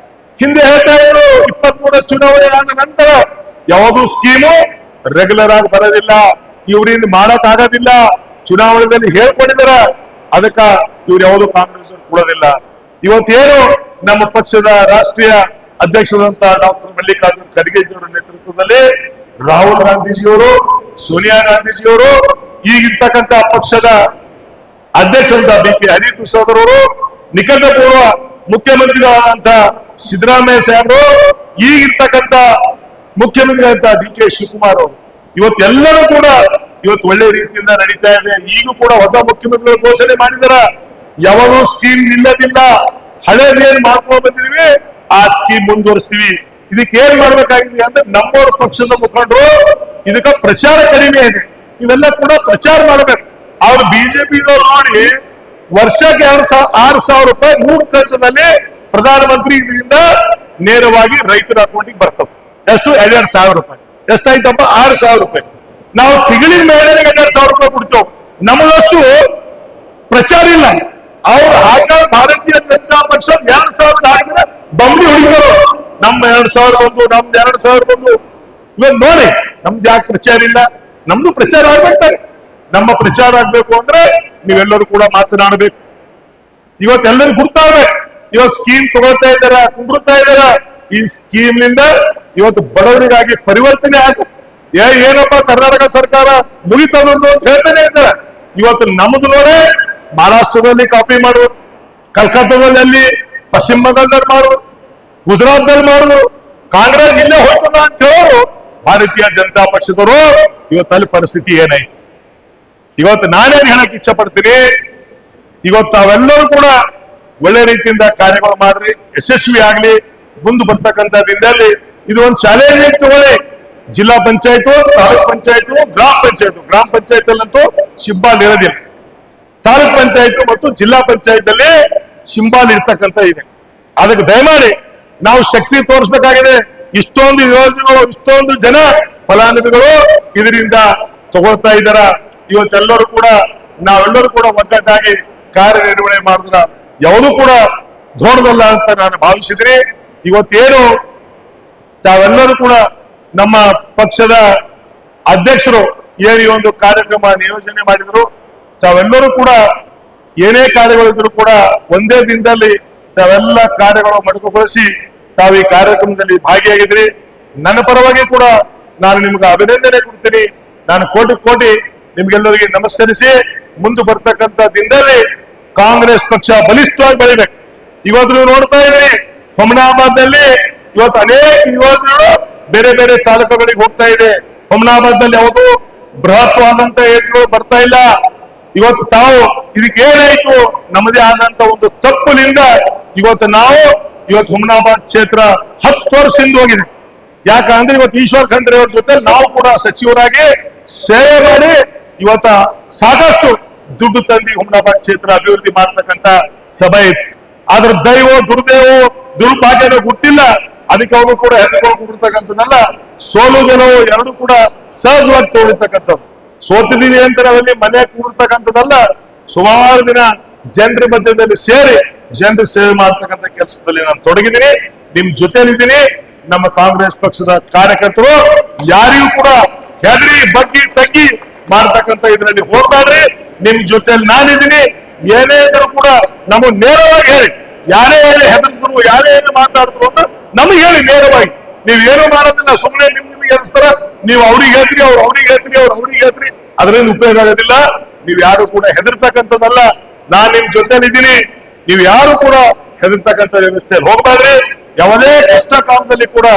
ಹಿಂದೆ ಹೇಳ್ತಾ ಇದ್ರು 23 ಚುನಾವಣೆ ಆದ ನಂತರ ಯಾವುದು ಸ್ಕೀಮು ರೆಗ್ಯುಲರ್ ಆಗಿ ಬರೋದಿಲ್ಲ, ಇವರಿಂದ ಮಾಡಕ್ ಆಗೋದಿಲ್ಲ, ಚುನಾವಣೆಯಲ್ಲಿ ಹೇಳ್ಕೊಂಡಿದಾರ, ಅದಕ್ಕ ಇವ್ರು ಯಾವುದು ಕಾಂಗ್ರೆಸ್ ಕೊಡೋದಿಲ್ಲ. ಇವತ್ತೇನು ನಮ್ಮ ಪಕ್ಷದ ರಾಷ್ಟ್ರೀಯ ಅಧ್ಯಕ್ಷರಾದಂತಹ ಡಾಕ್ಟರ್ ಮಲ್ಲಿಕಾರ್ಜುನ್ ಖರ್ಗೆ ಅವರ ನೇತೃತ್ವದಲ್ಲಿ ರಾಹುಲ್ ಗಾಂಧೀಜಿಯವರು, ಸೋನಿಯಾ ಗಾಂಧೀಜಿಯವರು, ಈಗಿರ್ತಕ್ಕಂಥ ಪಕ್ಷದ ಅಧ್ಯಕ್ಷರಾದ BK ಹರಿಪ್ರಸಾದ್ ಅವರು, ನಿಕಟ ಪೂರ್ವ ಮುಖ್ಯಮಂತ್ರಿಗಳಾದಂತ ಸಿದ್ದರಾಮಯ್ಯ ಸಾಹೇಬರು, ಈಗಿರ್ತಕ್ಕಂಥ ಮುಖ್ಯಮಂತ್ರಿಗಳಾದಂತ DK ಶಿವಕುಮಾರ್ ಅವರು, ಇವತ್ತೆಲ್ಲರೂ ಕೂಡ ಇವತ್ತು ಒಳ್ಳೆ ರೀತಿಯಿಂದ ನಡೀತಾ ಇದೆ. ಈಗೂ ಕೂಡ ಹೊಸ ಮುಖ್ಯಮಂತ್ರಿಗಳು ಘೋಷಣೆ ಮಾಡಿದಾರ, ಯಾವಾಗೂ ಸ್ಕೀಮ್ ನಿಲ್ಲದಿಲ್ಲ, ಹಳೇದೇನ್ ಮಾಡ್ಕೊಂಡು ಬಂದಿದೀವಿ ಆ ಸ್ಕೀಮ್ ಮುಂದುವರಿಸ್ತೀವಿ. ಇದಕ್ಕೆ ಏನ್ ಮಾಡ್ಬೇಕಾಗಿದೆ ಅಂದ್ರೆ ನಮ್ಮವ್ರ ಪಕ್ಷದ ಮುಖಂಡರು ಇದಕ್ಕ ಪ್ರಚಾರ ಕಡಿಮೆ ಇದೆ, ಇವೆಲ್ಲ ಕೂಡ ಪ್ರಚಾರ ಮಾಡ್ಬೇಕು. ಅವ್ರು ಬಿಜೆಪಿದವ್ರು ನೋಡಿ ವರ್ಷಕ್ಕೆ 6,000 ರೂಪಾಯಿ 3 ಕಂತದಲ್ಲಿ ಪ್ರಧಾನಮಂತ್ರಿ ಇದರಿಂದ ನೇರವಾಗಿ ರೈತರ ಅಕೌಂಟಿಗೆ ಬರ್ತದೆ. ಎಷ್ಟು? 2,000 ರೂಪಾಯಿ. ಎಷ್ಟಾಯ್ತಪ್ಪ? 6,000 ರೂಪಾಯಿ. ನಾವು ತಿಂಗಳಿನ ಮೇಲೆ 2,000 ರೂಪಾಯಿ ಕೊಡ್ತೇವೆ. ನಮಗಷ್ಟು ಪ್ರಚಾರ ಇಲ್ಲ. ಅವ್ರು ಹಾಕ ಭಾರತೀಯ ಜನತಾ ಪಕ್ಷ 2,000 ಹಾಕಿದ್ರೆ ಬಂಬಿ ಹೊಡಿತಾರೆ. ನಮ್ಮ 2,000 ಬಂದು, ನಮ್ದು 2,000 ಬಂದು. ಇವಾಗ ನೋಡಿ ನಮ್ದು ಯಾಕೆ ಪ್ರಚಾರ ಇಲ್ಲ? ನಮ್ದು ಪ್ರಚಾರ ಆಗ್ಬೇಕಾರೆ. ನಮ್ಮ ಪ್ರಚಾರ ಆಗ್ಬೇಕು ಅಂದ್ರೆ ನೀವೆಲ್ಲರೂ ಕೂಡ ಮಾತನಾಡಬೇಕು. ಇವತ್ತೆಲ್ಲರೂ ಗುರ್ತಾಗ್ಬೇಕು. ಇವತ್ತು ಸ್ಕೀಮ್ ತಗೊಳ್ತಾ ಇದ್ದಾರ, ಕುಂಡ್ರುತ್ತಾ ಇದ್ದಾರ. ಈ ಸ್ಕೀಮ್ ನಿಂದ ಇವತ್ತು ಬಡವರಿಗಾಗಿ ಪರಿವರ್ತನೆ ಆಗುತ್ತೆ. ಏನಪ್ಪ ಕರ್ನಾಟಕ ಸರ್ಕಾರ ಮುಗಿತದೊಂದು ಅಂತ ಹೇಳ್ತಾನೆ ಇದ್ದಾರೆ. ಇವತ್ತು ನಮ್ಮದು ನೋಡೇ ಮಹಾರಾಷ್ಟ್ರದಲ್ಲಿ ಕಾಪಿ ಮಾಡುವುದು, ಕಲ್ಕತ್ತಾದಲ್ಲಿ, ಪಶ್ಚಿಮ ಬಂಗಾಳದಲ್ಲಿ ಮಾಡುವುದು, ಗುಜರಾತ್ನಲ್ಲಿ ಮಾಡುವುದು, ಕಾಂಗ್ರೆಸ್ ಇಲ್ಲೇ ಹೋಗ್ತದ ಅಂತ ಹೇಳೋರು ಭಾರತೀಯ ಜನತಾ ಪಕ್ಷದವರು. ಇವತ್ತಲ್ಲಿ ಪರಿಸ್ಥಿತಿ ಏನಾಯ್ತು? ಇವತ್ತು ನಾನೇನ್ ಹೇಳಕ್ ಇಚ್ಛೆ ಪಡ್ತೀನಿ, ಇವತ್ತು ತಾವೆಲ್ಲರೂ ಕೂಡ ಒಳ್ಳೆ ರೀತಿಯಿಂದ ಕಾರ್ಯಗಳು ಮಾಡ್ರಿ, ಯಶಸ್ವಿ ಆಗ್ಲಿ. ಮುಂದೆ ಬರ್ತಕ್ಕಂಥ ದಿನದಲ್ಲಿ ಇದು ಒಂದು ಚಾಲೆಂಜ್ ತಗೊಳ್ಳಿ. ಜಿಲ್ಲಾ ಪಂಚಾಯತ್, ತಾಲೂಕ್ ಪಂಚಾಯತ್, ಗ್ರಾಮ ಪಂಚಾಯತ್ ಅಲ್ಲಂತೂ ಸಿಂಬಾಲ್ ಇರೋದಿಲ್ಲ. ತಾಲೂಕ್ ಪಂಚಾಯತ್ ಮತ್ತು ಜಿಲ್ಲಾ ಪಂಚಾಯತ್ ಅಲ್ಲಿ ಸಿಂಬಾಲ್ ಇರ್ತಕ್ಕಂಥ ಇದೆ. ಅದಕ್ಕೆ ದಯಮಾಡಿ ನಾವು ಶಕ್ತಿ ತೋರಿಸಬೇಕಾಗಿದೆ. ಇಷ್ಟೊಂದು ಯೋಜನೆಗಳು, ಇಷ್ಟೊಂದು ಜನ ಫಲಾನುಭವಿಗಳು ಇದರಿಂದ ತಗೊಳ್ತಾ ಇದ್ದಾರ. ಇವತ್ತೆಲ್ಲರೂ ಕೂಡ ನಾವೆಲ್ಲರೂ ಕೂಡ ಒಗ್ಗಟ್ಟಾಗಿ ಕಾರ್ಯನಿರ್ವಹಣೆ ಮಾಡಿದ್ರ ಯಾವುದೂ ಕೂಡ ದೊಡ್ಡದಲ್ಲ ಅಂತ ನಾನು ಭಾವಿಸಿದ್ರಿ. ಇವತ್ತೇನು ತಾವೆಲ್ಲರೂ ಕೂಡ ನಮ್ಮ ಪಕ್ಷದ ಅಧ್ಯಕ್ಷರು ಏನು ಈ ಒಂದು ಕಾರ್ಯಕ್ರಮ ನಿಯೋಜನೆ ಮಾಡಿದ್ರು, ತಾವೆಲ್ಲರೂ ಕೂಡ ಏನೇ ಕಾರ್ಯಗಳಿದ್ರು ಕೂಡ ಒಂದೇ ದಿನದಲ್ಲಿ ತಾವೆಲ್ಲ ಕಾರ್ಯಗಳು ಮೊಟಕುಗೊಳಿಸಿ ತಾವು ಈ ಕಾರ್ಯಕ್ರಮದಲ್ಲಿ ಭಾಗಿಯಾಗಿದ್ರಿ. ನನ್ನ ಪರವಾಗಿ ಕೂಡ ನಾನು ನಿಮ್ಗೆ ಅಭಿನಂದನೆ ಕೊಡ್ತೀನಿ. ನಾನು ಕೋಟಿ ನಿಮ್ಗೆಲ್ಲರಿಗೆ ನಮಸ್ಕರಿಸಿ ಮುಂದೆ ಬರ್ತಕ್ಕಂಥ ದಿನದಲ್ಲಿ ಕಾಂಗ್ರೆಸ್ ಪಕ್ಷ ಬಲಿಷ್ಠವಾಗಿ ಬೆಳಿಬೇಕು. ಇವತ್ತು ನೀವು ನೋಡ್ತಾ ಇದ್ರಿ ಹುಮನಾಬಾದ್ನಲ್ಲಿ ಇವತ್ತು ಅನೇಕ ಯೋಜನೆಗಳು ಬೇರೆ ಬೇರೆ ತಾಲೂಕುಗಳಿಗೆ ಹೋಗ್ತಾ ಇದೆ. ಹುಮನಾಬಾದ್ನಲ್ಲಿ ಯಾವುದು ಬೃಹತ್ವಾದಂತ ಯೋಜನೆಗಳು ಬರ್ತಾ ಇಲ್ಲ. ಇವತ್ತು ತಾವು ಇದಕ್ಕೆ ಏನಾಯ್ತು, ನಮ್ಮದೇ ಆದಂತ ಒಂದು ತಪ್ಪುಲಿಂದ ಇವತ್ತು ಹುಮನಾಬಾದ್ ಕ್ಷೇತ್ರ 10 ವರ್ಷದಿಂದ ಹೋಗಿದೆ. ಯಾಕಂದ್ರೆ ಇವತ್ತು ಈಶ್ವರ್ ಖಂಡ್ರೆ ಅವ್ರ ಜೊತೆ ನಾವು ಕೂಡ ಸಚಿವರಾಗಿ ಸೇವೆ ಮಾಡಿ ಇವತ್ತ ಸಾಕಷ್ಟು ದುಡ್ಡು ತಂದು ಹುಮನಾಬಾದ್ ಕ್ಷೇತ್ರ ಅಭಿವೃದ್ಧಿ ಮಾಡ್ತಕ್ಕಂಥ ಸಭೆ ಇತ್ತು. ಆದ್ರ ದುರ್ಭಾಗ್ಯನೋ ಗೊತ್ತಿಲ್ಲ, ಅದಕ್ಕೆ ಅವರು ಕೂಡ ಹೆಣ್ಣುಗಳು ಕೊಟ್ಟಿರ್ತಕ್ಕಂಥದ್ದಲ್ಲ, ಸೋಲು ಗೆಲುವು ಎರಡು ಕೂಡ ಸಹಜವಾಗಿ ತೋಡಿರ್ತಕ್ಕಂಥದ್ದು. ಸೋತಿದೀವಿ ಅಂತ ನಾವಲ್ಲಿ ಮನೆ ಕೂಡಿರ್ತಕ್ಕಂಥದ್ದಲ್ಲ, ಸುಮಾರು ದಿನ ಜನರ ಮಧ್ಯದಲ್ಲಿ ಸೇರಿ ಜನರ ಸೇವೆ ಮಾಡ್ತಕ್ಕಂಥ ಕೆಲಸದಲ್ಲಿ ನಾನು ತೊಡಗಿದ್ದೀನಿ, ನಿಮ್ ಜೊತೆಲಿದ್ದೀನಿ. ನಮ್ಮ ಕಾಂಗ್ರೆಸ್ ಪಕ್ಷದ ಕಾರ್ಯಕರ್ತರು ಯಾರಿಗೂ ಕೂಡ ಹೆದರಿ ಬಗ್ಗಿ ತಗ್ಗಿ ಮಾಡ್ತಕ್ಕಂಥ ಇದರಲ್ಲಿ ಹೋಗ್ಬೇಡ್ರಿ. ನಿಮ್ ಜೊತೆಲಿ ನಾನಿದ್ದೀನಿ. ಏನೇ ಇದ್ರು ಕೂಡ ನಮಗೆ ನೇರವಾಗಿ ಹೇಳಿ, ಯಾರೇ ಹೇಳಿ ಹೆದರ್ಸಿದ್ರು, ಯಾರೇ ಹೇಳಿ ಮಾತಾಡಿದ್ರು ಅಂತ ನಮಗೆ ಹೇಳಿ ನೇರವಾಗಿ. ನೀವೇನು ಮಾಡೋದಿಲ್ಲ, ಸುಮ್ಮನೆ ನಿಮ್ಗೆ ಅನಿಸ್ತಾರ, ನೀವು ಅವ್ರಿಗೆ ಹೇಳ್ತೀರಿ, ಅವ್ರಿಗೆ ಹೇಳ್ತೀರಿ, ಅವ್ರಿಗೆ ಹೇಳ್ತೀರಿ, ಅದರಿಂದ ಉಪಯೋಗ ಆಗೋದಿಲ್ಲ. ನೀವು ಯಾರು ಕೂಡ ಹೆದರ್ತಕ್ಕಂಥದ್ದಲ್ಲ. ನಾನ್ ನಿಮ್ ಜೊತೆಲಿದ್ದೀನಿ. ನೀವು ಯಾರು ಕೂಡ ಹೆದರ್ತಕ್ಕಂಥ ವ್ಯವಸ್ಥೆಯಲ್ಲಿ ಹೋಗ್ಬೇಡ್ರಿ. ಯಾವುದೇ ಕಷ್ಟ ಕಾಲದಲ್ಲಿ ಕೂಡ